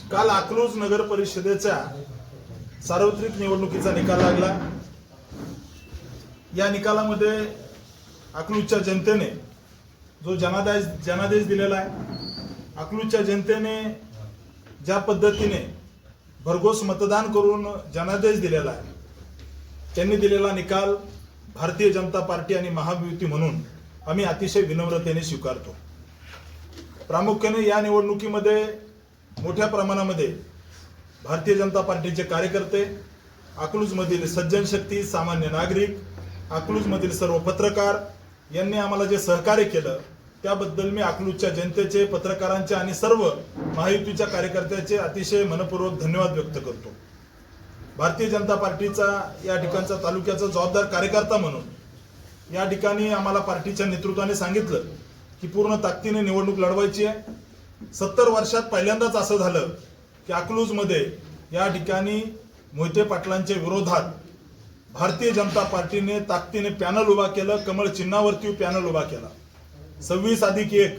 काल अकलूज नगर परिषदेच्या सार्वत्रिक निवडणुकीचा निकाल लागला। या निकालामध्ये अकलूजच्या जनतेने जो जनादेश दिलेला आहे, अकलूजच्या जनतेने ज्या पद्धतीने भरघोस मतदान करून जनादेश दिलेला आहे, त्यांनी दिलेला निकाल भारतीय जनता पार्टी आणि महायुती म्हणून आम्ही अतिशय विनम्रतेने स्वीकारतो। प्रामुख्याने या निवडणुकीमध्ये मोठ्या प्रमाणामध्ये भारतीय जनता पार्टीचे कार्यकर्ते, अकलूजमधील सज्जन शक्ती, सामान्य नागरिक, अकलूजमधील सर्व पत्रकार यांनी आम्हाला जे सहकार्य केलं त्याबद्दल मी अकलूजच्या जनतेचे, पत्रकारांचे आणि सर्व महायुतीच्या कार्यकर्त्यांचे अतिशय मनपूर्वक धन्यवाद व्यक्त करतो। भारतीय जनता पार्टीचा या ठिकाणचा तालुक्याचा जबाबदार कार्यकर्ता म्हणून या ठिकाणी आम्हाला पार्टीच्या नेतृत्वाने सांगितलं की पूर्ण ताकदीने निवडणूक लढवायची आहे। 70 वर्षात पहिल्यांदाच असं झालं की अकलूजमध्ये या ठिकाणी मोहिते पाटलांच्या विरोधात भारतीय जनता पार्टीने ताकदीने पॅनल उभा केलं, कमळ चिन्हावरती पॅनल उभा केला। 26+1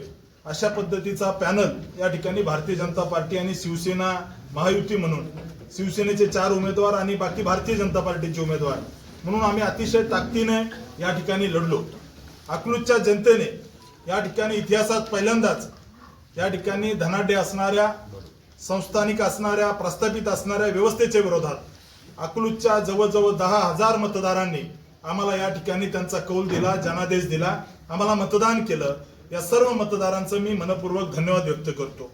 अशा पद्धतीचा पॅनल या ठिकाणी भारतीय जनता पार्टी आणि शिवसेना महायुती म्हणून, शिवसेनेचे 4 उमेदवार आणि बाकी भारतीय जनता पार्टीचे उमेदवार म्हणून आम्ही अतिशय ताकदीने या ठिकाणी लढलो। अकलूजच्या जनतेने या ठिकाणी इतिहासात पहिल्यांदाच या ठिकाणी धनाढ्य असणाऱ्या, संस्थानिक असणाऱ्या, प्रस्थापित असणाऱ्या व्यवस्थेच्या विरोधात अकलूजच्या जवळजवळ 10,000 मतदारांनी आम्हाला या ठिकाणी त्यांचा कौल दिला, जनादेश दिला, आम्हाला मतदान केलं। या सर्व मतदारांचं मी मनपूर्वक धन्यवाद व्यक्त करतो।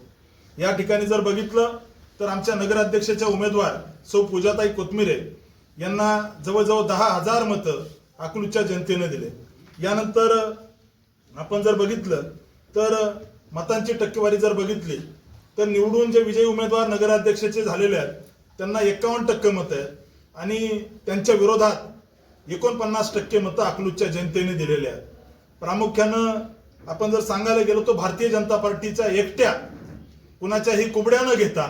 या ठिकाणी जर बघितलं तर आमच्या नगराध्यक्षाच्या उमेदवार सौ पूजाताई कोथमिरे यांना जवळजवळ 10,000 मतं अकलूजच्या जनतेने दिले। यानंतर आपण जर बघितलं तर मतांची टक्केवारी जर बघितली तर निवडून जे विजयी उमेदवार नगराध्यक्षाचे झालेले आहेत त्यांना 51% मतं आहेत आणि त्यांच्या विरोधात 49% मतं अकलूजच्या जनतेने दिलेले आहेत। प्रामुख्यानं आपण जर सांगायला गेलो तर भारतीय जनता पार्टीच्या एकट्या कुणाच्याही कुबड्या न घेता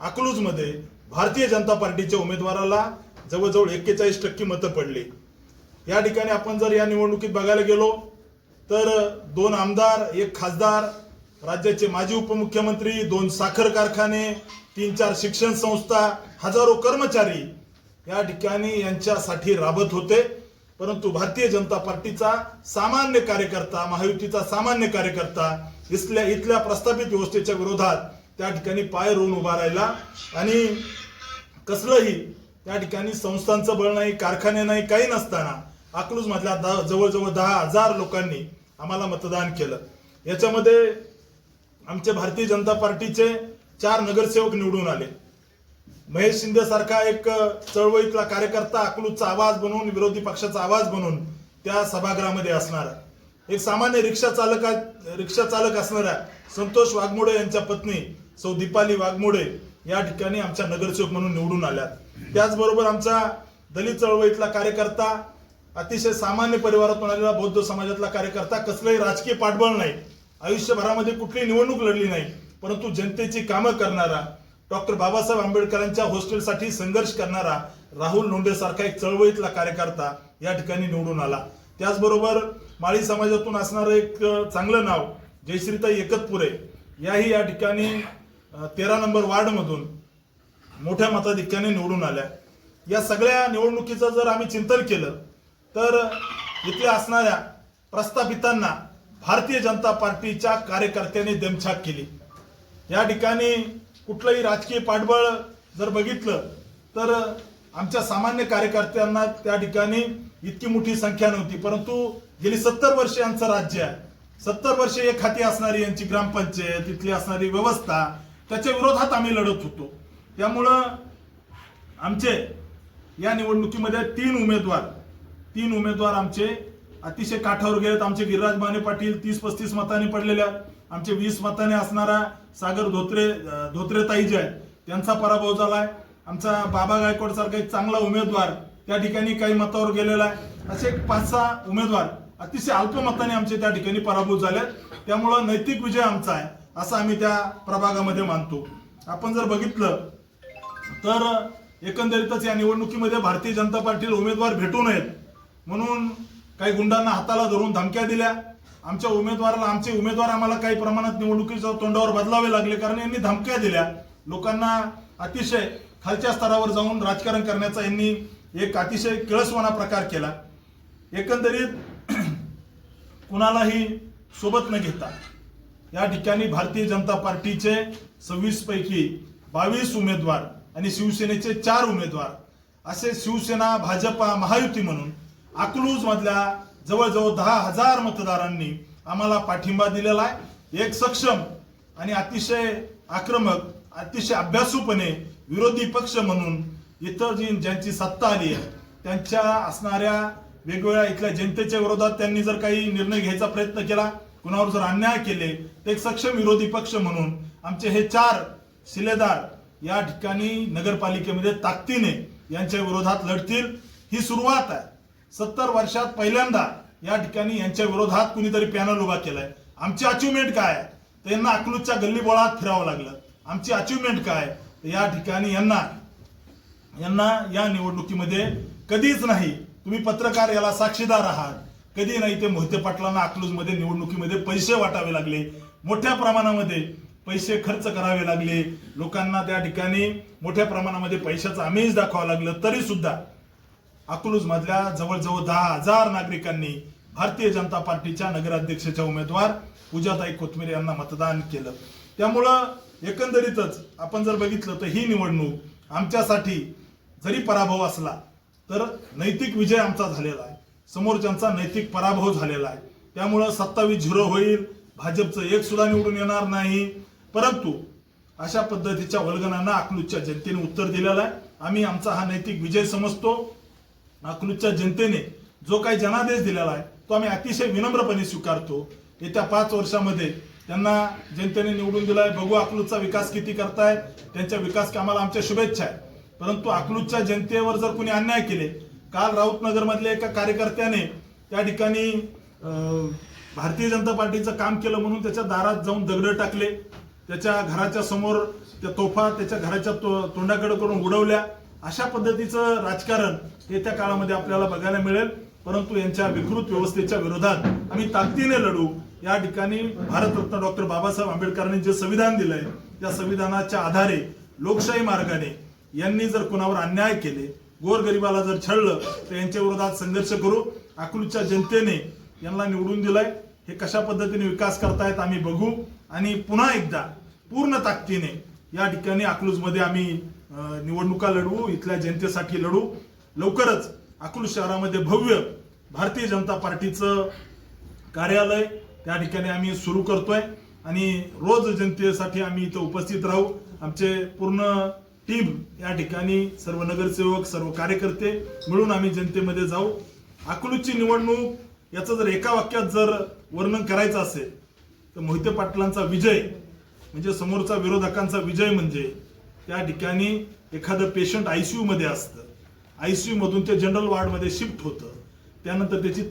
अकलूजमध्ये भारतीय जनता पार्टीच्या उमेदवाराला जवळजवळ 41% मतं पडली। या ठिकाणी आपण जर या निवडणुकीत बघायला गेलो तर 2 आमदार, 1 खासदार, राज्याचे माजी उपमुख्यमंत्री, 2 साखर कारखाने, 3-4 शिक्षण संस्था, हजारो कर्मचारी या ठिकाणी यांच्यासाठी राबत होते। परंतु भारतीय जनता पार्टीचा सामान्य कार्यकर्ता, महायुतीचा सामान्य कार्यकर्ता इथल्या प्रस्थापित व्यवस्थेच्या विरोधात त्या ठिकाणी पाय रोवून उभा राहिला आणि कसलंही त्या ठिकाणी संस्थांचं बळ नाही, कारखाने नाही, काही नसताना अकलूज मधल्या जवळजवळ 10,000 लोकांनी आम्हाला मतदान केलं। याच्यामध्ये आमचे भारतीय जनता पार्टीचे 4 नगरसेवक निवडून आले। महेश शिंदे सारखा एक चळवळीतला कार्यकर्ता अकलूजचा आवाज बनवून, विरोधी पक्षाचा आवाज बनवून त्या सभागृहामध्ये असणारा एक सामान्य रिक्षा चालक असणाऱ्या संतोष वाघमोडे यांच्या पत्नी सौ दीपाली वाघमोडे या ठिकाणी आमच्या नगरसेवक म्हणून निवडून आल्यात। त्याचबरोबर आमचा दलित चळवळीतला कार्यकर्ता, अतिशय सामान्य परिवारातून आलेला बौद्ध समाजातला कार्यकर्ता, कसलंही राजकीय पाठबळ नाही, आयुष्यभरामध्ये कुठली निवडणूक लढली नाही, परंतु जनतेची कामं करणारा, डॉक्टर बाबासाहेब आंबेडकरांच्या हॉस्टेलसाठी संघर्ष करणारा राहुल लोंढे सारखा एक चळवळीतला कार्यकर्ता या ठिकाणी निवडून आला। त्याचबरोबर माळी समाजातून असणारं एक चांगलं नाव जयश्रीताई एकतपुरे याही या ठिकाणी 13 नंबर वार्ड मधून मोठ्या मताधिक्याने निवडून आल्या। या सगळ्या निवडणुकीचं जर आम्ही चिंतन केलं तर इथे असणाऱ्या प्रस्थापितांना भारतीय जनता पार्टीच्या कार्यकर्त्यांनी दमछाक केली। या ठिकाणी कुठलंही राजकीय पाठबळ जर बघितलं तर आमच्या सामान्य कार्यकर्त्यांना त्या ठिकाणी इतकी मोठी संख्या नव्हती, परंतु गेली 70 वर्ष यांचं राज्य आहे, 70 वर्ष एक हाती असणारी यांची ग्रामपंचायत, तिथली असणारी व्यवस्था, त्याच्या विरोधात आम्ही लढत होतो। त्यामुळं आमचे या निवडणुकीमध्ये 3 उमेदवार आमचे अतिशय काठावर गेलेत। आमचे गिरिराज माने पाटील 30-35 मतांनी पडलेले आहेत, आमचे 20 मतांनी असणारा सागर धोत्रेताई जे आहेत त्यांचा पराभव झालाय. आमचा बाबा गायकवाड सारखा एक चांगला उमेदवार त्या ठिकाणी काही मतावर गेलेला आहे. असे 5-6 उमेदवार अतिशय अल्प मताने आमचे त्या ठिकाणी पराभूत झाले. त्यामुळं नैतिक विजय आमचा आहे असं आम्ही त्या प्रभागामध्ये मानतो. आपण जर बघितलं तर एकंदरीतच या निवडणुकीमध्ये भारतीय जनता पार्टीला उमेदवार भेटू नयेत म्हणून काही गुंडांना हाताला धरून धमक्या दिल्या. आमचे उमेदवार आम्हाला काही प्रमाणात निवडणुकीच्या तोंडावर बदलावे लागले कारण यांनी धमक्या दिल्या. लोकांना अतिशय खालच्या स्तरावर जाऊन राजकारण करण्याचा यांनी एक अतिशय किळसवाना प्रकार केला. एकंदरीत कुणालाही सोबत न घेता या ठिकाणी भारतीय जनता पार्टीचे 26 पैकी 22 उमेदवार आणि शिवसेनेचे 4 उमेदवार असे शिवसेना भाजपा महायुती म्हणून अकलूज मधल्या जवळजवळ 10,000 मतदारांनी आम्हाला पाठिंबा दिलेला आहे. एक सक्षम आणि अतिशय आक्रमक अतिशय अभ्यासूपणे विरोधी पक्ष म्हणून इतर ज्यांची सत्ता आली आहे त्यांच्या असणाऱ्या वेगवेगळ्या इथल्या जनतेच्या विरोधात त्यांनी जर काही निर्णय घ्यायचा प्रयत्न केला, कुणावर जर अन्याय केले तर एक सक्षम विरोधी पक्ष म्हणून आमचे हे 4 शिलेदार या ठिकाणी नगरपालिकेमध्ये ताकदीने यांच्या विरोधात लढतील. ही सुरुवात आहे. 70 वर्षात पहिल्यांदा या ठिकाणी यांच्या विरोधात कुणीतरी पॅनल उभा केलाय. आमची अचिव्हमेंट काय आहे तर यांना अकलूजच्या गल्लीबोळात फिरावं लागलं. आमची अचिव्हमेंट काय तर या ठिकाणी यांना या निवडणुकीमध्ये कधीच नाही, तुम्ही पत्रकार याला साक्षीदार आहात, कधी नाही ते मोहिते पाटलांना अकलूजमध्ये निवडणुकीमध्ये पैसे वाटावे लागले, मोठ्या प्रमाणामध्ये पैसे खर्च करावे लागले, लोकांना त्या ठिकाणी मोठ्या प्रमाणामध्ये पैशाचं आमिष दाखवावं लागलं. तरी सुद्धा अकलूज मधल्या जवळजवळ 10,000 नागरिकांनी भारतीय जनता पार्टीच्या नगराध्यक्षाच्या उमेदवार पूजाताई कोथमिरे यांना मतदान केलं. त्यामुळं एकंदरीतच आपण जर बघितलं तर ही निवडणूक आमच्यासाठी जरी पराभव असला तर नैतिक विजय आमचा झालेला आहे, समोरच्यांचा नैतिक पराभव झालेला आहे. त्यामुळं 27-0 होईल, भाजपचं 1 सुद्धा निवडून येणार नाही. परंतु अशा पद्धतीच्या वल्गनांना अकलूजच्या जनतेने उत्तर दिलेलं आहे. आम्ही आमचा हा नैतिक विजय समजतो. अकलूजच्या जनतेने जो काही जनादेश दिलेला आहे तो आम्ही अतिशय विनम्रपणे स्वीकारतो. येत्या 5 वर्षामध्ये त्यांना जनतेने निवडून दिलाय. बघू अकलूजचा विकास किती करतायत, त्यांच्या विकास कामाला आमच्या शुभेच्छा आहेत. परंतु अकलूजच्या जनतेवर जर कोणी अन्याय केले, काल राऊतनगर मधल्या एका कार्यकर्त्याने त्या ठिकाणी भारतीय जनता पार्टीचं काम केलं म्हणून त्याच्या दारात जाऊन दगड टाकले, त्याच्या घराच्या समोर त्या तोफा त्याच्या घराच्या तोंडाकडे करून उडवल्या. अशा पद्धतीचं राजकारण येत्या काळामध्ये आपल्याला बघायला मिळेल. परंतु यांच्या विकृत व्यवस्थेच्या विरोधात आम्ही ताकदीने लढू. या ठिकाणी भारतरत्न डॉक्टर बाबासाहेब आंबेडकरांनी जे संविधान दिलंय त्या संविधानाच्या आधारे लोकशाही मार्गाने यांनी जर कोणावर अन्याय केले, गोरगरिबाला जर छळलं तर यांच्या विरोधात संघर्ष करू. अकलूजच्या जनतेने यांना निवडून दिलंय, हे कशा पद्धतीने विकास करतायत आम्ही बघू आणि पुन्हा एकदा पूर्ण ताकदीने या ठिकाणी अकलूजमध्ये आम्ही निवडणुका लढवू, इथल्या जनतेसाठी लढू. लवकरच अकलूज शहरामध्ये भव्य भारतीय जनता पार्टीचं कार्यालय त्या ठिकाणी आम्ही सुरू करतोय आणि रोज जनतेसाठी आम्ही इथं उपस्थित राहू. आमचे पूर्ण टीम या ठिकाणी सर्व नगरसेवक सर्व कार्यकर्ते मिळून आम्ही जनतेमध्ये जाऊ. अकलूजची निवडणूक याचं जर एका वाक्यात जर वर्णन करायचं असेल तर मोहिते पाटलांचा विजय म्हणजे समोरचा विरोधकांचा विजय म्हणजे त्या ठिकाणी एखादं पेशंट आयसीयू मध्ये असतं, आयसीयू मधून ते जनरल वॉर्डमध्ये शिफ्ट होतं, त्यानंतर त्याची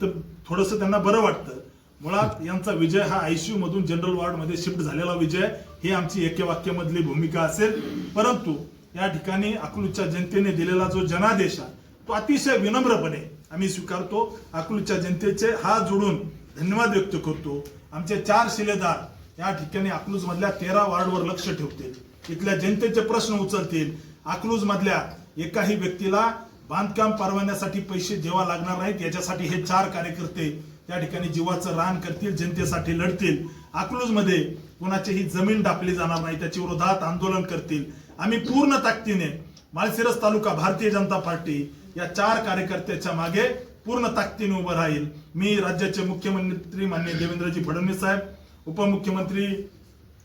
थोडंसं त्यांना बरं वाटतं. मुळात यांचा विजय हा आयसीयू मधून जनरल वॉर्डमध्ये शिफ्ट झालेला विजय, ही आमची एके वाक्यामधली भूमिका असेल. परंतु या ठिकाणी अकलूजच्या जनतेने दिलेला जो जनादेश आहे तो अतिशय विनम्रपणे आम्ही स्वीकारतो. अकलूजच्या जनतेचे हात जोडून धन्यवाद व्यक्त करतो. आमचे 4 शिलेदार या ठिकाणी अकलूज मधल्या 13 वॉर्डवर लक्ष ठेवतील, इथल्या जनतेचे प्रश्न उचलतील. अकलूज मधल्या एकाही व्यक्तीला बांधकाम परवान्यासाठी पैसे द्यावा लागणार नाहीत, याच्यासाठी हे 4 कार्यकर्ते त्या ठिकाणी जीवाचं रान करतील, जनतेसाठी लढतील. अकलूज मध्ये कोणाचीही जमीन डापली जाणार नाही, त्याच्या विरोधात आंदोलन करतील. आम्ही पूर्ण ताकदीने माळशिरस तालुका भारतीय जनता पार्टी या 4 कार्यकर्त्याच्या मागे पूर्ण ताकदीने उभं राहील. मी राज्याचे मुख्यमंत्री माननीय देवेंद्रजी फडणवीस साहेब, उपमुख्यमंत्री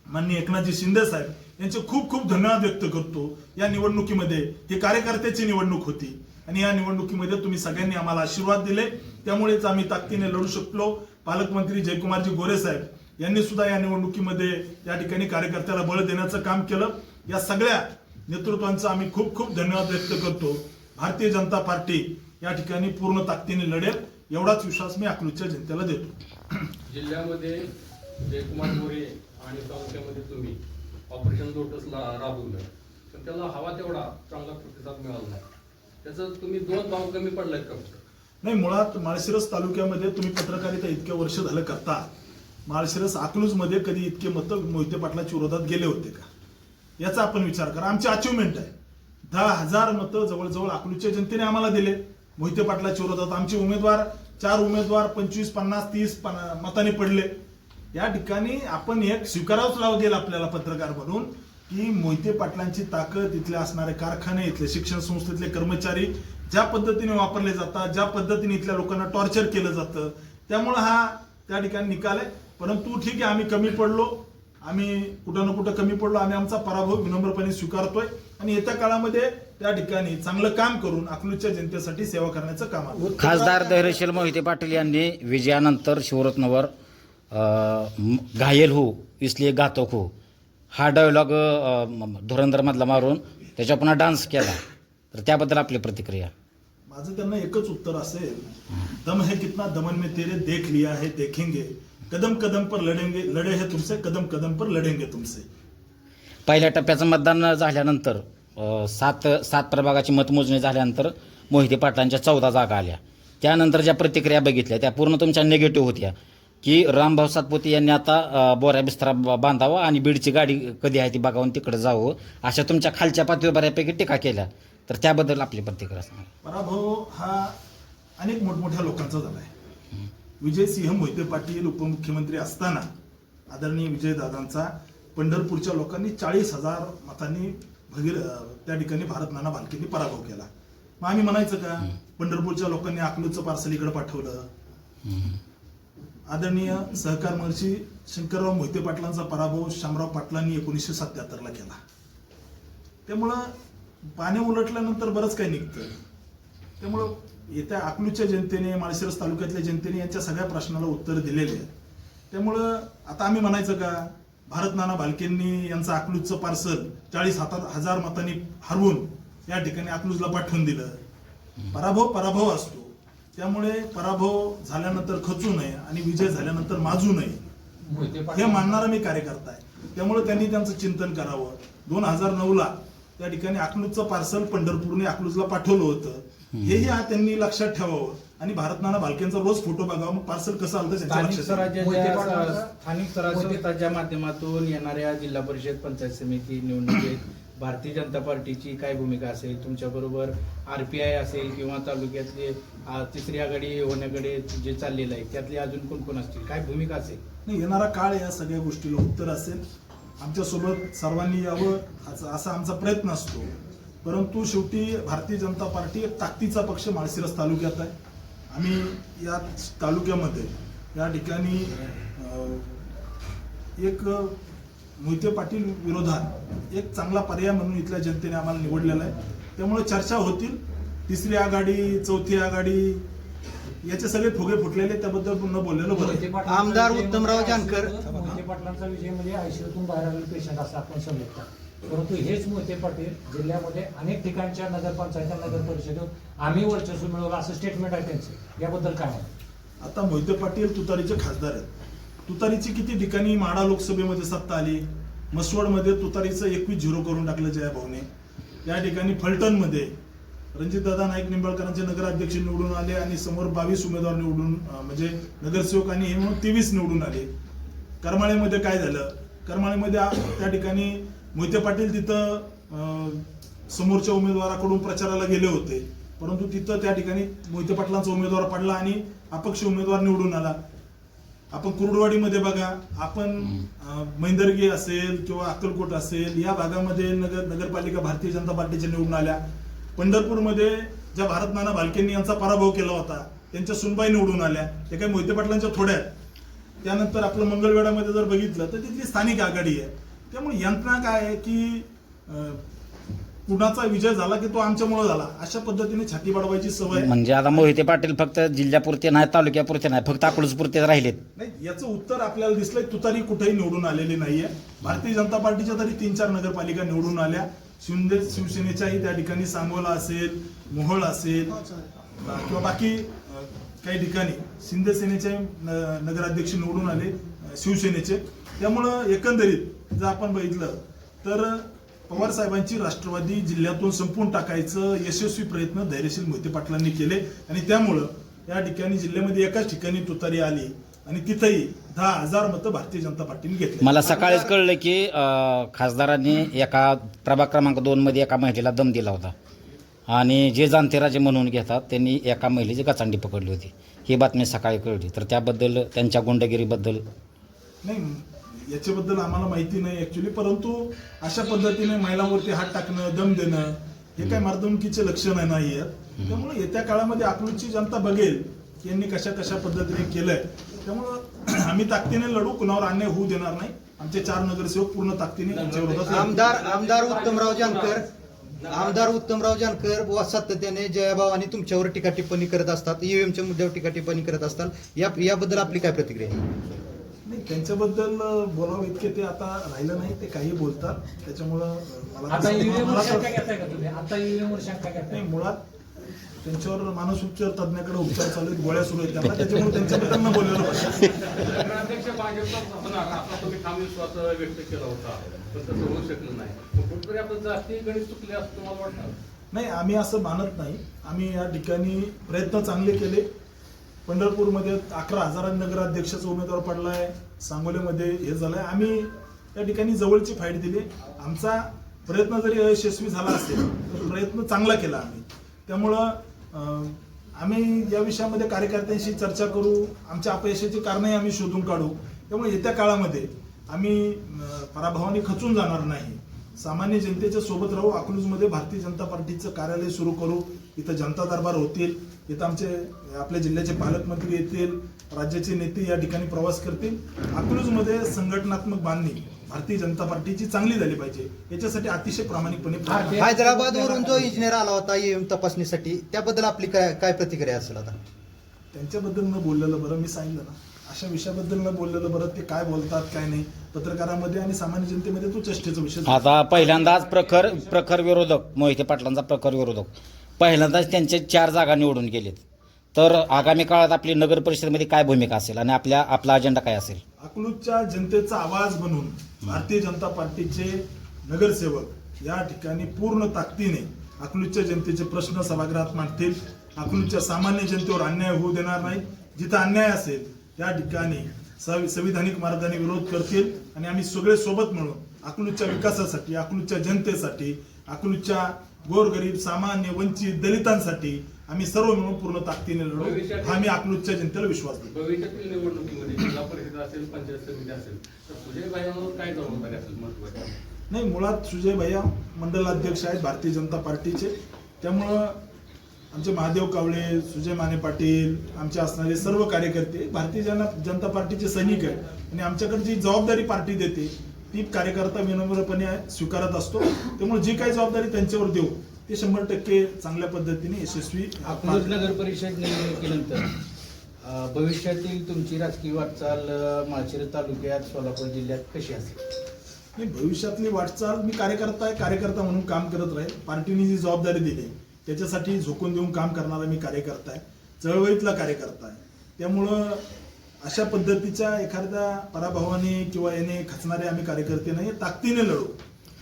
माननीय एकनाथजी शिंदे साहेब यांचे खूप खूप धन्यवाद व्यक्त करतो. या निवडणुकीमध्ये ही कार्यकर्त्याची निवडणूक होती आणि या निवडणुकीमध्ये तुम्ही सगळ्यांनी आम्हाला आशीर्वाद दिले, त्यामुळेच आम्ही ताकदीने लढू शकलो. पालकमंत्री जयकुमारजी गोरे साहेब यांनी सुद्धा या निवडणुकीमध्ये या ठिकाणी कार्यकर्त्याला बळ देण्याचं काम केलं. या सगळ्या नेतृत्वांचा आम्ही खूप खूप धन्यवाद व्यक्त करतो. भारतीय जनता पार्टी या ठिकाणी पूर्ण ताकदीने लढेल एवढाच विश्वास मी अकलूजच्या जनतेला देतो. जिल्ह्यामध्ये जयकुमार मोरे आणि तालुक्यामध्ये तुम्ही ऑपरेशन लोटसला राबवलं, पण त्याला हवा तेवढा चांगला प्रतिसाद मिळाला नाही. त्याचं तुम्ही 2 भाव कमी पडलात का? नाही, मुळात माळशिरस तालुक्यामध्ये तुम्ही पत्रकारिता इतके वर्ष झालं करता, माळशिरस अकलूजमध्ये कधी इतके मतं मोहिते पाटलाच्या विरोधात गेले होते का याचा आपण विचार करा. आमची अचिव्हमेंट आहे 10,000 मतं जवळजवळ अकलूजच्या जनतेने आम्हाला दिले मोहिते पाटलाच्या विरोधात. आमचे उमेदवार 4 उमेदवार 25, 50, 30 मतांनी पडले. या ठिकाणी आपण एक स्वीकारावंच लागेल आपल्याला पत्रकार म्हणून की मोहिते पाटलांची ताकद, इथले असणारे कारखाने, इथले शिक्षण संस्थेतले कर्मचारी ज्या पद्धतीने वापरले जातात, ज्या पद्धतीने इथल्या लोकांना टॉर्चर केलं जातं, त्यामुळे हा त्या ठिकाणी निकाल आहे. परंतु ठीक आहे, आम्ही कमी पडलो, आम्ही कुठं ना कुठं कमी पडलो, आम्ही आमचा पराभव विनम्रपणे स्वीकारतोय आणि येत्या काळामध्ये त्या ठिकाणी चांगलं काम करून अकलूजच्या जनतेसाठी सेवा करण्याचं काम आहे. खासदार धैर्यशील मोहिते पाटील यांनी विजयानंतर शिवरत्नवर घायल हो इसलिए घातक हो हा डायलॉग धुरंधर मधला मारून त्याच्या पुन्हा डान्स केला, तर त्याबद्दल आपली प्रतिक्रिया? माझं त्यांना एकच उत्तर असेल, दम है कितना दमन में तेरे देख लिया है देखेंगे, कदम कदम पर लढेंगे, लढे है तुमसे कदम कदम पर लढेंगे तुमसे. पहिल्या टप्प्याचं मतदान झाल्यानंतर 7 प्रभागाची मतमोजणी झाल्यानंतर मोहिते पाटलांच्या 14 जागा आल्या. त्यानंतर ज्या प्रतिक्रिया बघितल्या त्या पूर्ण तुमच्या निगेटिव्ह होत्या की रामभाऊ सातपुते यांनी आता बोऱ्या बिस्तरा बांधावा आणि बीडची गाडी कधी आहे ती बघावून तिकडे जावं, अशा तुमच्या खालच्या पातळीवर बऱ्यापैकी टीका केल्या, तर त्याबद्दल आपली प्रतिक्रिया सांगा. पराभव हा अनेक मोठमोठ्या लोकांचा झाला आहे. विजयसिंह मोहिते पाटील उपमुख्यमंत्री असताना आदरणीय विजयदादांचा पंढरपूरच्या लोकांनी 40,000 मतांनी त्या ठिकाणी भारत नाना भालकेंनी पराभव केला. मग आम्ही म्हणायचं का पंढरपूरच्या लोकांनी अकलूजचं पार्सल इकडे पाठवलं? आदरणीय सहकार महर्षी शंकरराव मोहिते पाटलांचा पराभव शामराव पाटलांनी 1977ला केला. त्यामुळं पाणी उलटल्यानंतर बरंच काही निघतं. त्यामुळं येत्या अकलूजच्या जनतेने, माळशिरस तालुक्यातल्या जनतेने यांच्या सगळ्या प्रश्नाला उत्तर दिलेले आहे. त्यामुळं आता आम्ही म्हणायचं का भारत नाना भालकेंनी यांचं अकलूजचं पार्सल 40,000 मतांनी हरवून या ठिकाणी अकलूजला पाठवून दिलं? पराभव असतो. त्यामुळे पराभव झाल्यानंतर खचू नये आणि विजय झाल्यानंतर माजू नये हे मानणारा मी कार्यकर्ता आहे. त्यामुळे त्यांनी त्यांचं चिंतन करावं. 2009ला त्या ठिकाणी अकलूजचं पार्सल पंढरपूरने अकलूजला पाठवलं होतं, हेही त्यांनी लक्षात ठेवावं आणि भारत नाना भालकेंचा रोज फोटो बघावा, मग पार्सल कसं आलं त्यांच्या लक्षात. स्थानिक स्वराज्याच्या माध्यमातून येणाऱ्या जिल्हा परिषद पंचायत समिती निवडणुकीत भारतीय जनता पार्टीची काय भूमिका असेल? तुमच्याबरोबर RPI असेल किंवा तालुक्यातले तिसरी आघाडी होण्याकडे जे चाललेलं आहे त्यातले अजून कोण कोण असतील, काय भूमिका असेल? नाही, येणारा काळ या सगळ्या गोष्टीला उत्तर असेल. आमच्यासोबत सर्वांनी यावं असा आमचा प्रयत्न असतो. परंतु शेवटी भारतीय जनता पार्टी एक ताकदीचा पक्ष माळशिरस तालुक्यात आहे. आम्ही या तालुक्यामध्ये या ठिकाणी एक मोहिते पाटील विरोधात एक चांगला पर्याय म्हणून इथल्या जनतेने आम्हाला निवडलेला आहे. त्यामुळे चर्चा होतील. 3री आघाडी, 4थी आघाडी याचे सगळे फुगे फुटलेले, त्याबद्दल पुन्हा बोललेलं बरं. आमदार उत्तमराव जानकर मोहिते पाटलांचा विजय म्हणजे आयसीयूतून बाहेर आलेले पेशंट असं आपण समजतो. परंतु हेच मोहिते पाटील जिल्ह्यामध्ये अनेक ठिकाणच्या नगरपंचायत, नगर परिषदेत आम्ही वर्चस्व मिळवलं असं स्टेटमेंट आहे त्यांचं, याबद्दल काय आहे? आता मोहिते पाटील तुतारीचे खासदार आहेत. तुतारीची किती ठिकाणी माढा लोकसभेमध्ये सत्ता आली, मसवडमध्ये तुतारीचं 21-0 करून टाकलं जयाभाऊने. या ठिकाणी फलटणमध्ये रणजितदादा नाईक निंबाळकरांचे नगराध्यक्ष निवडून आले आणि समोर 22 उमेदवार निवडून म्हणजे नगरसेवक आणि हे म्हणून 23 निवडून आले. करमाळ्यामध्ये काय झालं? करमाळ्यामध्ये त्या ठिकाणी मोहिते पाटील तिथं समोरच्या उमेदवाराकडून प्रचाराला गेले होते, परंतु तिथं त्या ठिकाणी मोहिते पाटलांचा उमेदवार पडला आणि अपक्ष उमेदवार निवडून आला. आपण कुर्डवाडीमध्ये बघा, आपण मैंदर्गी असेल किंवा अक्कलकोट असेल या भागामध्ये नगरपालिका भारतीय जनता पार्टीच्या निवडून आल्या. पंढरपूरमध्ये ज्या भारत नाना भालकेंनी यांचा पराभव केला होता त्यांच्या सुनबाई निवडून आल्या, ते काही मोहिते पाटलांच्या थोड्या. त्यानंतर आपलं मंगळवेढामध्ये जर बघितलं तर तिथली स्थानिक आघाडी आहे. त्यामुळे यंत्रणा काय आहे की कुणाचा विजय झाला की तो आमच्यामुळे झाला अशा पद्धतीने छाती वाढवायची सवय आहे. म्हणजे आता मोहिते पाटील फक्त जिल्ह्यापुरते नाही, तालुक्यापुरते नाही, फक्त अकलूजपुरते राहिलेत. नाही, याचं उत्तर आपल्याला दिसलंय. तुतारी कुठेही निवडून आलेली नाहीये. भारतीय जनता पार्टीच्या तरी 3-4 नगरपालिका निवडून आल्या. शिवसेनेच्याही त्या ठिकाणी सांगोला असेल, मोहोळ असेल किंवा बाकी काही ठिकाणी शिंदे सेनेचे नगराध्यक्ष निवडून आले शिवसेनेचे. त्यामुळं एकंदरीत जर आपण बघितलं तर पवार साहेबांची राष्ट्रवादी जिल्ह्यातून संपून टाकायचं यशस्वी प्रयत्न धैर्यशील मोहिते पाटलांनी केले आणि त्यामुळं या ठिकाणी जिल्ह्यामध्ये एकाच ठिकाणी तुतारी आली आणि तिथेही 10,000 मतं भारतीय जनता पार्टीने घेतली. मला सकाळीच कळलं की खासदारांनी एका प्रभाग क्रमांक 2 मध्ये एका महिलेला दम दिला होता आणि जे जाणतेराजे म्हणून घेतात त्यांनी एका महिलेची गचांडी पकडली होती. ही बातमी सकाळी कळली. तर त्याबद्दल, त्यांच्या गुंडगिरीबद्दल नाही, याच्याबद्दल आम्हाला माहिती नाही ऍक्च्युली, परंतु अशा पद्धतीने महिलांवरती हात टाकणं, दम देणं हे काही मार्दवणुकीचे लक्षण नाही आहेत. त्यामुळे येत्या काळामध्ये अकलूजची जनता बघेल की यांनी कशा कशा पद्धतीने केलंय. त्यामुळं आम्ही ताकदीने लढू, कुणावर अन्याय होऊ देणार नाही. आमचे 4 नगरसेवक पूर्ण ताकदीने त्यांच्या विरोधात लढू. आमदार उत्तमराव जानकर व सातत्याने जयाभाव आणि तुमच्यावर टीका टिप्पणी करत असतात, ईव्हीएमच्या मुद्द्यावर टीका टिप्पणी करत असतात. याबद्दल आपली काय प्रतिक्रिया आहे? नाही, त्यांच्याबद्दल बोलावं इतके ते आता राहिलं नाही. ते काही बोलतात. त्याच्यामुळं आता ईव्हीएम वर शंका मला घेताय का तुम्ही? आता ईव्हीएम वर शंका घेताय? नाही, मुळात त्यांच्यावर मानसोपचार तज्ञाकडे उपचार चालू आहेत, गोळ्या सुरू आहेत त्यांना. त्याच्यामुळे त्यांच्याबद्दल न बोललेलं पाहिजे. नगराध्यक्ष भाजपचाच होणार असा तुम्ही ठाम विश्वास व्यक्त केला होता, पण तसं होऊ शकलं नाही. मग कुठेतरी आपलं जास्ती गणित चुकले असं तुम्हाला वाटतं? नाही, आम्ही असं मानत नाही. आम्ही या ठिकाणी प्रयत्न चांगले केले. पंढरपूरमध्ये 11,000 नगराध्यक्षाचा उमेदवार पडलाय, सांगोल्यामध्ये हे झालंय. आम्ही या ठिकाणी जवळची फाईट दिली. आमचा प्रयत्न जरी अयशस्वी झाला असेल तर प्रयत्न चांगला केला आम्ही. त्यामुळं आम्ही या विषयामध्ये कार्यकर्त्यांशी चर्चा करू, आमच्या अपयशाची कारणंही आम्ही शोधून काढू. त्यामुळे येत्या काळामध्ये आम्ही पराभवाने खचून जाणार नाही. सामान्य जनतेच्या सोबत राहू. अकलूजमध्ये भारतीय जनता पार्टीचं कार्यालय सुरू करू. इथं जनता दरबार होतील. इथं आपल्या जिल्ह्याचे पालकमंत्री येतील, राज्याचे नेते या ठिकाणी प्रवास करतील. अकलूजमध्ये संघटनात्मक बांधणी भारतीय जनता पार्टीची चांगली झाली पाहिजे, याच्यासाठी अतिशय प्रामाणिकपणे हैदराबादवरून जो इंजिनियर आला होता ईव्हीएम तपासणीसाठी, त्याबद्दल आपली काय प्रतिक्रिया असेल? आता त्यांच्याबद्दल न बोललेलं बरं. मी सांगितलं ना, अशा विषयाबद्दल न बोललेलं बरं. ते काय बोलतात काय नाही, पत्रकारामध्ये आणि सामान्य जनतेमध्ये तो चर्चेचा विषय झाला. आता पहिल्यांदाच प्रखर विरोधक, मोहिते पाटलांचा प्रखर विरोधक, पहिल्यांदाच त्यांचे 4 जागा निवडून गेलेत. तर आगामी काळात आपली नगर परिषदेमध्ये काय भूमिका असेल आणि आपला अजेंडा काय असेल? अकलूजच्या जनतेचा आवाज बनून भारतीय जनता पार्टीचे नगरसेवक या ठिकाणी पूर्ण ताकदीने अकलूजच्या जनतेचे प्रश्न सभागृहात मांडतील. अकलूजच्या सामान्य जनतेवर अन्याय होऊ देणार नाही. जिथं अन्याय असेल त्या ठिकाणी संविधानिक मार्गाने विरोध करतील आणि आम्ही सगळे सोबत मिळून अकलूजच्या विकासासाठी, अकलूजच्या जनतेसाठी, अकलूजच्या गोरगरीब, सामान्य, वंचित, दलितांसाठी आम्ही सर्व मिळून पूर्ण ताकदीने लढू. हा मी अकलूजच्या जनतेला विश्वास देतो. भविष्यातील निवडणुकीमध्ये जिल्हा परिषद असेल, पंचायत समिती असेल, तर सुजय भाईंवर काय जबाबदारी असेल महत्वाची? नाही, मुळात सुजय भैया मंडलाध्यक्ष आहेत भारतीय जनता पार्टीचे. त्यामुळं आमचे महादेव कावळे, सुजय माने पाटील, आमचे असणारे सर्व कार्यकर्ते भारतीय जनता पार्टीचे सैनिक आहेत आणि आमच्याकडे जी जबाबदारी पार्टी देते ती कार्यकर्ता विनम्रपणे स्वीकारत असतो. त्यामुळे जी काही जबाबदारी त्यांच्यावर देऊ ते 100% चांगल्या पद्धतीने यशस्वी. अकलूज नगर परिषद निवडणुकीनंतर भविष्यातील तुमची राजकीय वाटचाल माळशिरस तालुक्यात, सोलापूर जिल्ह्यात कशी असेल? नाही, भविष्यातली वाटचाल मी कार्यकर्ता म्हणून काम करत राहील. पार्टीने जी जबाबदारी दिली त्याच्यासाठी झोकून देऊन काम करणारा मी कार्यकर्ता आहे, चळवळीतला कार्यकर्ता आहे. त्यामुळं अशा पद्धतीच्या एखाद्या पराभवाने किंवा याने खचणारे आम्ही कार्यकर्ते नाही. ताकदीने लढू.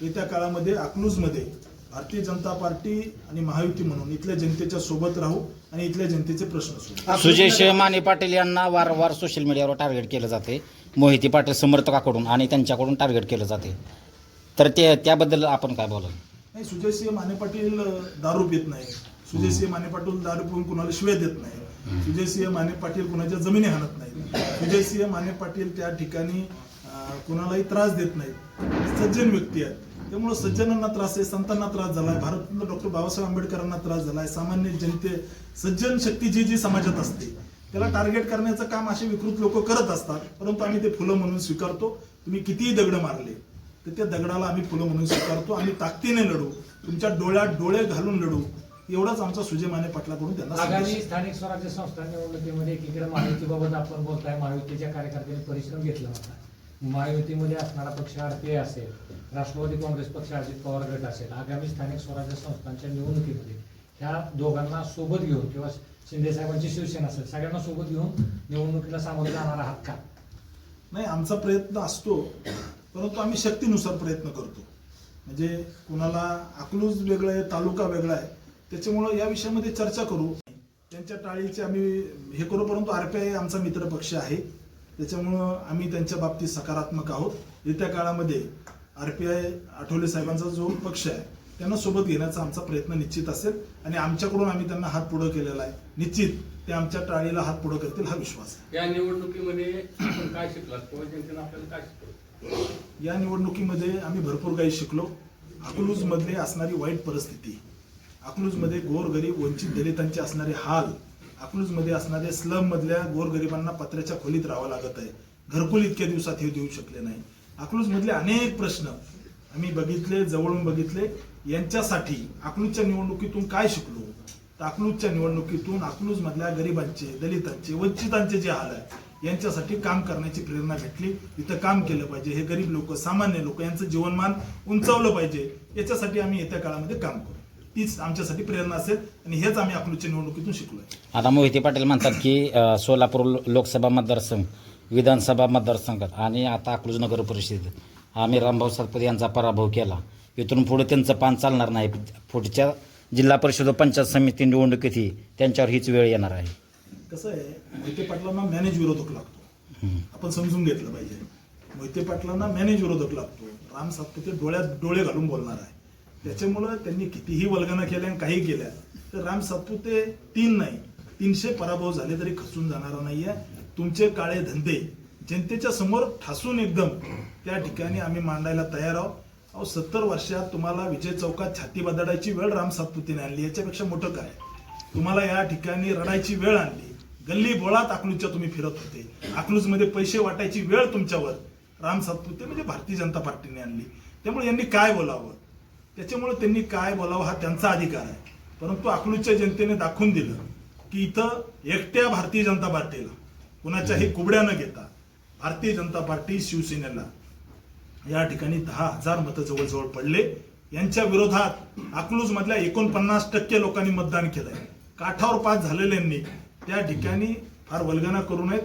येत्या काळामध्ये अकलूजमध्ये भारतीय जनता पार्टी आणि महायुती म्हणून इथल्या जनतेच्या सोबत राहू आणि इथल्या जनतेचे प्रश्न सोडवू. सुजय माने पाटील यांना वारंवार सोशल मीडियावर टार्गेट केलं जाते, मोहिते पाटील समर्थकाकडून आणि त्यांच्याकडून टार्गेट केलं जाते. तर त्याबद्दल आपण काय बोलाल? नाही, सुजयसिंह माने पाटील दारू पित नाही. सुजयसिंह माने पाटील दारू पिऊन कुणाला शिव्या देत नाही. सुजयसिंह माने पाटील कुणाच्या जमिनी हाणत नाही. सुजयसिंह माने पाटील त्या ठिकाणी कुणालाही त्रास देत नाहीत. सज्जन व्यक्ती आहेत. त्यामुळे सज्जनांना त्रास आहे, संतांना त्रास झालाय, भारतरत्न डॉक्टर बाबासाहेब आंबेडकरांना त्रास झालाय. सामान्य जनते, सज्जन शक्ती जी समाजात असते त्याला टार्गेट करण्याचं काम असे विकृत लोक करत असतात. परंतु आम्ही ते फुलं म्हणून स्वीकारतो. तुम्ही कितीही दगड मारले तर त्या दगडाला आम्ही फुलं म्हणून स्वीकारतो. आम्ही ताकदीने लढू, तुमच्या डोळ्यात डोळे घालून लढू, एवढाच आमचा सुजय माने पाटलाकडून त्यांना संदेश आगामी आहे. स्थानिक स्वराज्य संस्था निवडणुकीमध्ये एकीकडे महायुतीबाबत आपण बोलताय, महायुतीच्या कार्यकर्त्यांनी परिश्रम घेतला होता. महायुतीमध्ये असणारा पक्ष RPI असेल, राष्ट्रवादी काँग्रेस पक्ष, अजित पवार गट असेल, आगामी स्थानिक स्वराज्य संस्थांच्या निवडणुकीमध्ये ह्या दोघांना सोबत घेऊन किंवा शिंदे साहेबांची शिवसेना असेल, सगळ्यांना सोबत घेऊन निवडणुकीला सामोरे जाणार आहात का? नाही, आमचा प्रयत्न असतो, परंतु आम्ही शक्तीनुसार प्रयत्न करतो. म्हणजे कुणाला अकलूज वेगळं आहे, तालुका वेगळा आहे, त्याच्यामुळं या विषयामध्ये चर्चा करू. त्यांच्या टाळीचे आम्ही हे करू, परंतु RPI आमचा मित्र पक्ष आहे, त्याच्यामुळं आम्ही त्यांच्या बाबतीत सकारात्मक आहोत. येत्या काळामध्ये RPI आठवले साहेबांचा जो पक्ष आहे त्यांना सोबत घेण्याचा आमचा प्रयत्न निश्चित असेल आणि आमच्याकडून आम्ही त्यांना हात पुढं केलेला आहे. निश्चित ते आमच्या टाळीला हात पुढं करतील हा विश्वास आहे. या निवडणुकीमध्ये आपण काय शिकलात किंवा जनतेनं आपल्याला काय शिकवलं? या निवडणुकीमध्ये आम्ही भरपूर काही शिकलो. अकलूजमधली असणारी वाईट परिस्थिती, अकलूजमध्ये गोरगरीब वंचित दलितांचे असणारे हाल, अकलूजमध्ये असणारे स्लम मधल्या गोरगरिबांना पत्र्याच्या खोलीत राहावं लागत आहे, घरकुल इतक्या दिवसात हे देऊ शकले नाही. अकलूजमधले अनेक प्रश्न आम्ही बघितले, जवळून बघितले. यांच्यासाठी अकलूजच्या निवडणुकीतून काय शिकलो, तर अकलूजच्या निवडणुकीतून अकलूजमधल्या गरिबांचे, दलितांचे, वंचितांचे जे हाल आहे यांच्यासाठी काम करण्याची प्रेरणा भेटली. इथं काम केलं पाहिजे, हे गरीब लोक, सामान्य लोक यांचं जीवनमान उंचावलं पाहिजे, याच्यासाठी आम्ही येत्या काळामध्ये काम करू. तीच आमच्यासाठी प्रेरणा असेल आणि हेच आम्ही अकलूजच्या निवडणुकीतून शिकलोय. आता मोहिते पाटील म्हणतात की सोलापूर लोकसभा मतदारसंघ, विधानसभा मतदारसंघात आणि आता अकलूज नगर परिषद आम्ही रामभाऊ सातपुते यांचा पराभव केला, इथून पुढे त्यांचं पान चालणार नाही, पुढच्या जिल्हा परिषद व पंचायत समिती निवडणुकीतही त्यांच्यावर हीच वेळ येणार आहे. कसं आहे, मोहिते पाटलांना मॅनेज विरोधक लागतो, आपण समजून घेतलं पाहिजे. मोहिते पाटलांना मॅनेज विरोधक लागतो. राम सातपुते डोळ्यात डोळे घालून बोलणार आहे, त्याच्यामुळं त्यांनी कितीही वल्गना केल्या आणि काही केल्या तर राम सातपुते 3 नाही 300 पराभव झाले तरी खचून जाणार नाहीये. तुमचे काळे धंदे जनतेच्या समोर ठासून एकदम त्या ठिकाणी आम्ही मांडायला तयार आहोत. 70 वर्षात तुम्हाला विजय चौकात छाती बदलायची वेळ राम सातपुतेने आणली, याच्यापेक्षा मोठं काय? तुम्हाला या ठिकाणी रडायची वेळ आणली, गल्ली बोळात अकलूजच्या तुम्ही फिरत होते, अकलूजमध्ये पैसे वाटायची वेळ तुमच्यावर राम सातपुते म्हणजे भारतीय जनता पार्टीने आणली. त्यामुळे यांनी काय बोलावं, त्याच्यामुळे त्यांनी काय बोलावं हा त्यांचा अधिकार आहे. परंतु अकलूजच्या जनतेने दाखवून दिलं की इथं एकट्या भारतीय जनता पार्टीला, कुणाच्याही कुबड्या न घेता भारतीय जनता पार्टी शिवसेनेला या ठिकाणी 10,000 मतं जवळजवळ पडले. यांच्या विरोधात अकलूज मधल्या 49% लोकांनी मतदान केलंय. काठावर पास झालेल्यांनी त्या ठिकाणी फार वल्गना करू नयेत.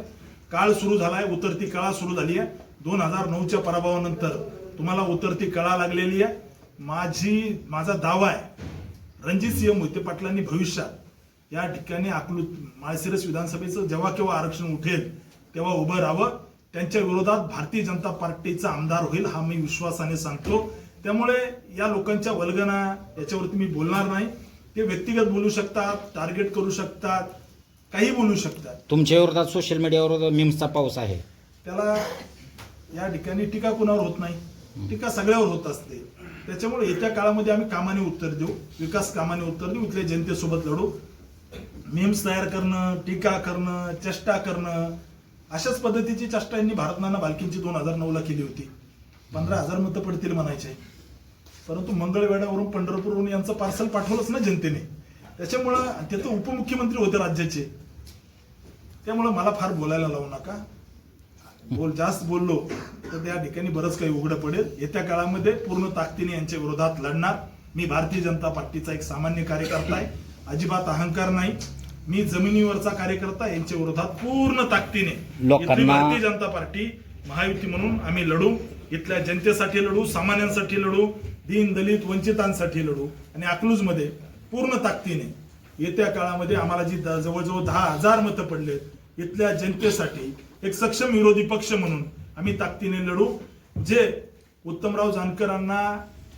काळ सुरू झालाय, उतरती कळा सुरू झाली आहे. 2009च्या पराभवानंतर तुम्हाला उतरती कळा लागलेली आहे. माझा दावा आहे, रणजितसिंह मोहिते पाटलांनी भविष्यात या ठिकाणी अकलूज माळशिरस विधानसभेचं जेव्हा केव्हा आरक्षण उठेल तेव्हा उभं राहावं. त्यांच्या विरोधात भारतीय जनता पार्टीचा आमदार होईल हा मी विश्वासाने सांगतो. त्यामुळे या लोकांच्या वल्गना याच्यावरती मी बोलणार नाही. ते व्यक्तिगत बोलू शकतात, टार्गेट करू शकतात, काही बोलू शकतात. तुमच्या विरोधात सोशल मीडियावर मीम्सचा पाऊस आहे, त्याला या ठिकाणी टीका कुणावर होत नाही, टीका सगळ्यावर होत असते. त्याच्यामुळे येत्या काळामध्ये आम्ही कामाने उत्तर देऊ, विकास कामाने उत्तर देऊ, इथल्या जनतेसोबत लढू. मीम्स तयार करणं, टीका करणं, चेष्टा करणं, अशाच पद्धतीची चेष्टा यांनी भारतनाना बालकींची 2009ला केली होती. 15,000 मतं पडतील म्हणायचे, परंतु मंगळवेढ्यावरून पंढरपूरवरून यांचं पार्सल पाठवलंच ना जनतेने. त्याच्यामुळं ते तर उपमुख्यमंत्री होते राज्याचे, त्यामुळं मला फार बोलायला लावू नका. जास्त बोललो तर त्या ठिकाणी बरंच काही उघडं पडेल. येत्या काळामध्ये पूर्ण ताकदीने यांच्या विरोधात लढणार. मी भारतीय जनता पार्टीचा एक सामान्य कार्यकर्ता आहे, अजिबात अहंकार नाही. मी जमिनीवरचा कार्यकर्ता, यांच्या विरोधात पूर्ण ताकदीने इथली भारतीय जनता पार्टी महायुती म्हणून आम्ही लढू. इथल्या जनतेसाठी लढू, सामान्यांसाठी लढू, दीन दलित वंचितांसाठी लढू आणि अकलूजमध्ये पूर्ण ताकदीने येत्या काळामध्ये आम्हाला जी जवळजवळ 10,000 मतं पडलेत इथल्या जनतेसाठी एक सक्षम विरोधी पक्ष म्हणून आम्ही ताकदीने लढू. जे उत्तमराव जानकरांना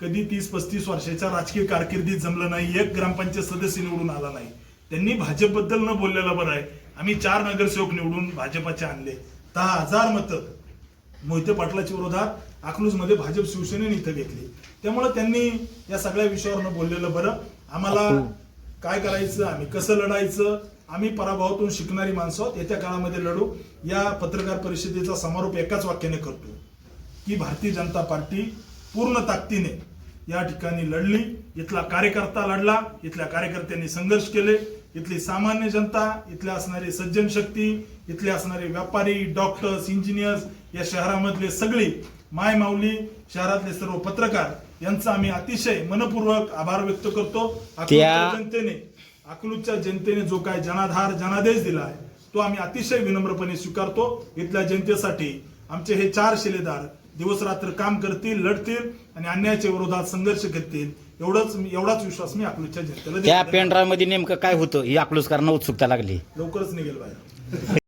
कधी 30-35 वर्षाच्या राजकीय कारकिर्दीत जमलं नाही, एक ग्रामपंचायत सदस्य निवडून आला नाही, त्यांनी भाजपबद्दल न बोललेलं बरं आहे. आम्ही 4 नगरसेवक निवडून भाजपचे आणले. 10,000 मतं मोहिते पाटलाच्या विरोधात अकलूजमध्ये भाजप शिवसेनेने इथं घेतली. त्यामुळे त्यांनी या सगळ्या विषयावर न बोललेलं बरं. आम्हाला काय करायचं, आम्ही कसं लढायचं, आम्ही पराभवातून शिकणारी माणसं आहोत. येत्या काळामध्ये लढू. या पत्रकार परिषदेचा समारोप एकाच वाक्याने करतो की भारतीय जनता पार्टी पूर्ण ताकदीने या ठिकाणी लढली. इथला कार्यकर्ता लढला, इथल्या कार्यकर्त्यांनी संघर्ष केले, इथली सामान्य जनता, इथले असणारी सज्जन शक्ती, इथले असणारे व्यापारी, डॉक्टर्स, इंजिनियर्स, या शहरामधले सगळी माय माऊली, शहरातले सर्व पत्रकार यांचा आम्ही अतिशय मनपूर्वक आभार व्यक्त करतो. अकलूजच्या जनतेने जो काय जनाधार जनादेश दिला आहे तो आम्ही अतिशय विनम्रपणे स्वीकारतो. इथल्या जनतेसाठी आमचे हे 4 शिलेदार दिवस रात्र काम करतील, लढतील आणि अन्यायाच्या विरोधात संघर्ष करतील. एवढाच विश्वास मी अकलूजच्या जनतेला त्या देतो. पेनड्राईव्ह मध्ये नेमकं काय होतं ही अकलूजकरांना उत्सुकता लागली. लवकरच निघेल बाहेर.